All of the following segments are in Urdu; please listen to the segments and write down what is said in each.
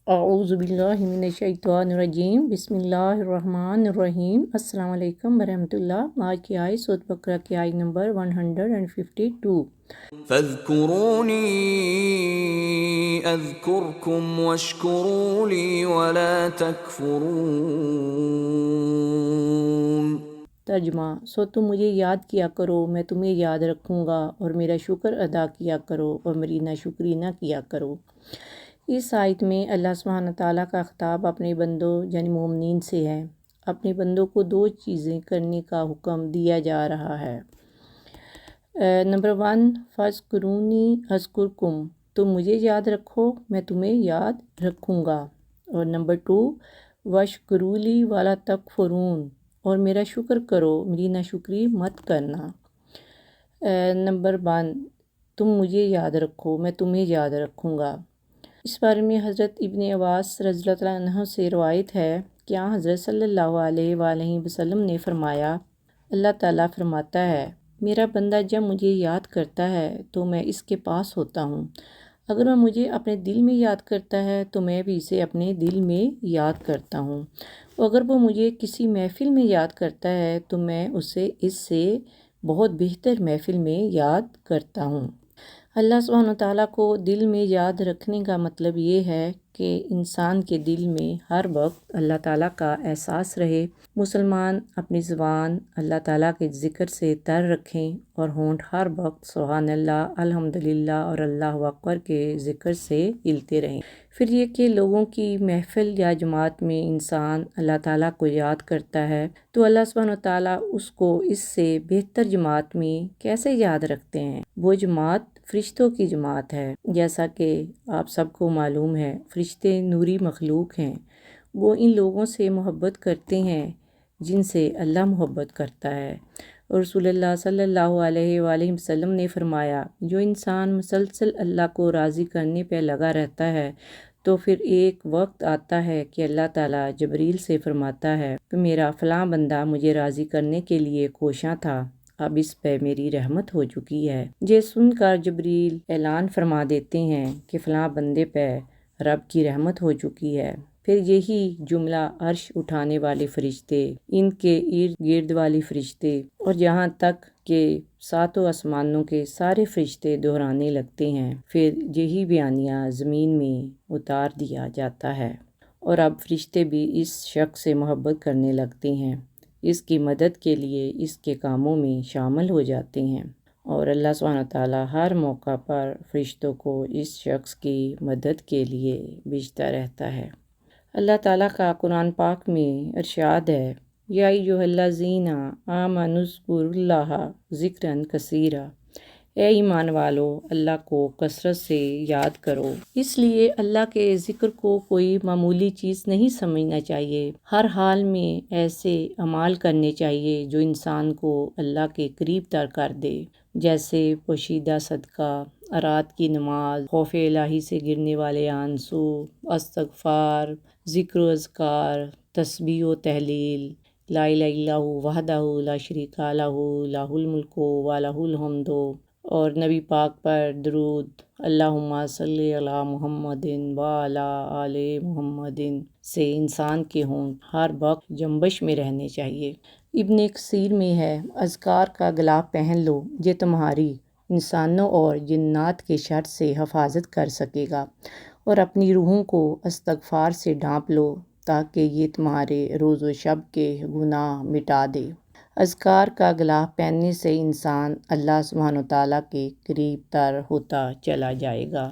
اعوذ باللہ من الشیطان الرجیم، بسم اللہ الرحمن الرحیم۔ السلام علیکم ورحمۃ اللہ۔ آج کی آیت سورۃ بقرہ کی آیت نمبر 152۔ فاذکرونی اذکرکم واشکروا لی ولا تکفرون۔ ترجمہ: سو تم مجھے یاد کیا کرو، میں تمہیں یاد رکھوں گا، اور میرا شکر ادا کیا کرو اور میری ناشکری نہ کیا کرو۔ اس آیت میں اللہ سبحانہ تعالیٰ کا خطاب اپنے بندوں یعنی مومنین سے ہے۔ اپنے بندوں کو دو چیزیں کرنے کا حکم دیا جا رہا ہے۔ نمبر 1، فاذکرونی اذکرکم، تم مجھے یاد رکھو میں تمہیں یاد رکھوں گا، اور نمبر 2، واشکروا لی ولا تکفرون، اور میرا شکر کرو میری ناشکری مت کرنا۔ نمبر 1، تم مجھے یاد رکھو میں تمہیں یاد رکھوں گا۔ اس بارے میں حضرت ابن عباس رضی اللہ تعالیٰ عنہ سے روایت ہے کہ حضرت صلی اللہ علیہ وآلہ وسلم نے فرمایا، اللہ تعالیٰ فرماتا ہے، میرا بندہ جب مجھے یاد کرتا ہے تو میں اس کے پاس ہوتا ہوں، اگر وہ مجھے اپنے دل میں یاد کرتا ہے تو میں بھی اسے اپنے دل میں یاد کرتا ہوں، اور اگر وہ مجھے کسی محفل میں یاد کرتا ہے تو میں اسے اس سے بہت بہتر محفل میں یاد کرتا ہوں۔ اللہ سبحانہ تعالیٰ کو دل میں یاد رکھنے کا مطلب یہ ہے کہ انسان کے دل میں ہر وقت اللہ تعالیٰ کا احساس رہے۔ مسلمان اپنی زبان اللہ تعالیٰ کے ذکر سے تر رکھیں اور ہونٹ ہر وقت سبحان اللہ، الحمدللہ اور اللہ اکبر کے ذکر سے ہلتے رہیں۔ پھر یہ کہ لوگوں کی محفل یا جماعت میں انسان اللہ تعالیٰ کو یاد کرتا ہے تو اللہ سبحانہ تعالیٰ اس کو اس سے بہتر جماعت میں کیسے یاد رکھتے ہیں؟ وہ جماعت فرشتوں کی جماعت ہے۔ جیسا کہ آپ سب کو معلوم ہے، فرشتے نوری مخلوق ہیں، وہ ان لوگوں سے محبت کرتے ہیں جن سے اللہ محبت کرتا ہے، اور رسول اللہ صلی اللہ علیہ وآلہ وسلم نے فرمایا، جو انسان مسلسل اللہ کو راضی کرنے پہ لگا رہتا ہے تو پھر ایک وقت آتا ہے کہ اللہ تعالیٰ جبریل سے فرماتا ہے کہ میرا فلاں بندہ مجھے راضی کرنے کے لیے کوشاں تھا، اب اس پہ میری رحمت ہو چکی ہے۔ یہ سن کر جبریل اعلان فرما دیتے ہیں کہ فلاں بندے پہ رب کی رحمت ہو چکی ہے۔ پھر یہی جملہ عرش اٹھانے والے فرشتے، ان کے ارد گرد والے فرشتے، اور یہاں تک کہ ساتوں آسمانوں کے سارے فرشتے دہرانے لگتے ہیں۔ پھر یہی بیانیہ زمین میں اتار دیا جاتا ہے، اور اب فرشتے بھی اس شخص سے محبت کرنے لگتے ہیں، اس کی مدد کے لیے اس کے کاموں میں شامل ہو جاتے ہیں، اور اللہ سبحانہ تعالیٰ ہر موقع پر فرشتوں کو اس شخص کی مدد کے لیے بھیجتا رہتا ہے۔ اللہ تعالیٰ کا قرآن پاک میں ارشاد ہے، یا ایھا الذین آمنوا اذکروا اللہ ذکرا کثیرا، اے ایمان والو اللہ کو کثرت سے یاد کرو۔ اس لیے اللہ کے ذکر کو کوئی معمولی چیز نہیں سمجھنا چاہیے، ہر حال میں ایسے اعمال کرنے چاہیے جو انسان کو اللہ کے قریب تر کر دے، جیسے پوشیدہ صدقہ، رات کی نماز، خوف الہی سے گرنے والے آنسو، استغفار، ذکر و اذکار، تسبیح و تہلیل، لا الہ الا ہو وحدہ لا شریک لہ لہ الملک و لہ الحمد، اور نبی پاک پر درود، اللہم صلی علی محمد وعلی آل محمد سے انسان کے ہونٹ ہر وقت جنبش میں رہنے چاہیے۔ ابن کثیر میں ہے، اذکار کا غلاف پہن لو، یہ تمہاری انسانوں اور جنات کے شر سے حفاظت کر سکے گا، اور اپنی روحوں کو استغفار سے ڈھانپ لو تاکہ یہ تمہارے روز و شب کے گناہ مٹا دے۔ اذکار کا غلاف پہننے سے انسان اللہ سبحانہ تعالیٰ کے قریب تر ہوتا چلا جائے گا،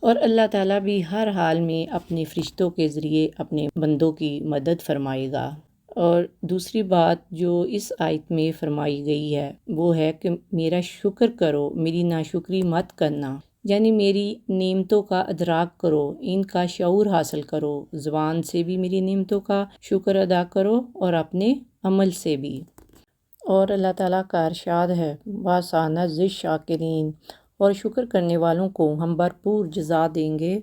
اور اللہ تعالیٰ بھی ہر حال میں اپنے فرشتوں کے ذریعے اپنے بندوں کی مدد فرمائے گا۔ اور دوسری بات جو اس آیت میں فرمائی گئی ہے وہ ہے کہ میرا شکر کرو میری ناشکری مت کرنا، یعنی میری نعمتوں کا ادراک کرو، ان کا شعور حاصل کرو، زبان سے بھی میری نعمتوں کا شکر ادا کرو اور اپنے عمل سے بھی۔ اور اللہ تعالیٰ کا ارشاد ہے، وَسَنَجْزِی الشَّاکِرِینَ، اور شکر کرنے والوں کو ہم بھرپور جزا دیں گے۔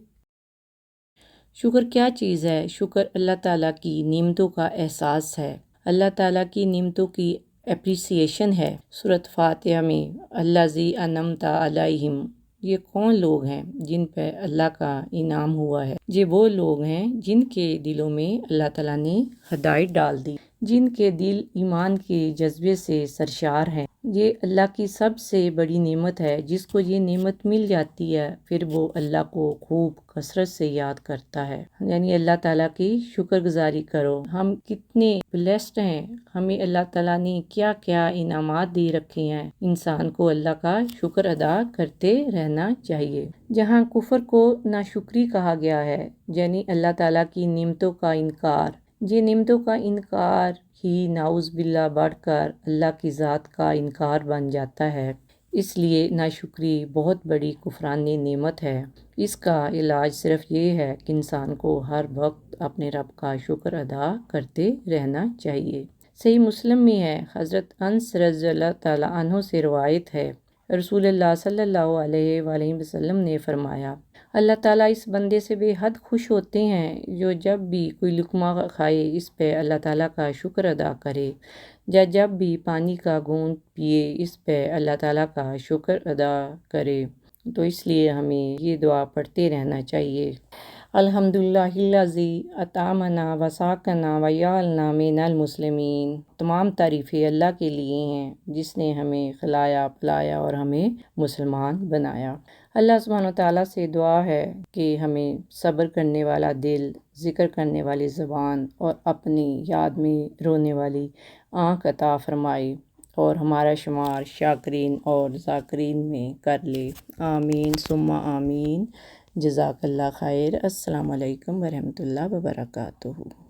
شکر کیا چیز ہے؟ شکر اللہ تعالیٰ کی نعمتوں کا احساس ہے، اللہ تعالیٰ کی نعمتوں کی اپریسیشن ہے۔ سورۃ فاتحہ میں الذی انعمت علیہم یہ کون لوگ ہیں جن پہ اللہ کا انعام ہوا ہے؟ یہ وہ لوگ ہیں جن کے دلوں میں اللہ تعالیٰ نے ہدایت ڈال دی، جن کے دل ایمان کے جذبے سے سرشار ہیں۔ یہ اللہ کی سب سے بڑی نعمت ہے۔ جس کو یہ نعمت مل جاتی ہے پھر وہ اللہ کو خوب کثرت سے یاد کرتا ہے، یعنی اللہ تعالیٰ کی شکر گزاری کرو۔ ہم کتنے بلیسڈ ہیں، ہمیں اللہ تعالیٰ نے کیا کیا انعامات دے رکھے ہیں۔ انسان کو اللہ کا شکر ادا کرتے رہنا چاہیے۔ جہاں کفر کو ناشکری کہا گیا ہے، یعنی اللہ تعالیٰ کی نعمتوں کا انکار، یہ نعمتوں کا انکار ہی نعوذ باللہ بڑھ کر اللہ کی ذات کا انکار بن جاتا ہے۔ اس لیے ناشکری بہت بڑی کفرانی نعمت ہے۔ اس کا علاج صرف یہ ہے کہ انسان کو ہر وقت اپنے رب کا شکر ادا کرتے رہنا چاہیے۔ صحیح مسلم میں ہے، حضرت انس رضی اللہ تعالیٰ عنہ سے روایت ہے، رسول اللہ صلی اللہ علیہ وآلہ وسلم نے فرمایا، اللہ تعالیٰ اس بندے سے بے حد خوش ہوتے ہیں جو جب بھی کوئی لقمہ کھائے اس پہ اللہ تعالیٰ کا شکر ادا کرے، یا جب بھی پانی کا گھونٹ پیے اس پہ اللہ تعالیٰ کا شکر ادا کرے۔ تو اس لیے ہمیں یہ دعا پڑھتے رہنا چاہیے، الحمدللہ الذی اطعمنا وسقانا وجعلنا من المسلمین۔ تمام تعریفیں اللہ کے لیے ہیں جس نے ہمیں کھلایا پلایا اور ہمیں مسلمان بنایا۔ اللہ سبحانہ وتعالیٰ سے دعا ہے کہ ہمیں صبر کرنے والا دل، ذکر کرنے والی زبان اور اپنی یاد میں رونے والی آنکھ عطا فرمائے، اور ہمارا شمار شاکرین اور ذاکرین میں کر لے۔ آمین ثم آمین۔ جزاک اللہ خیر۔ السلام علیکم ورحمۃ اللہ وبرکاتہ۔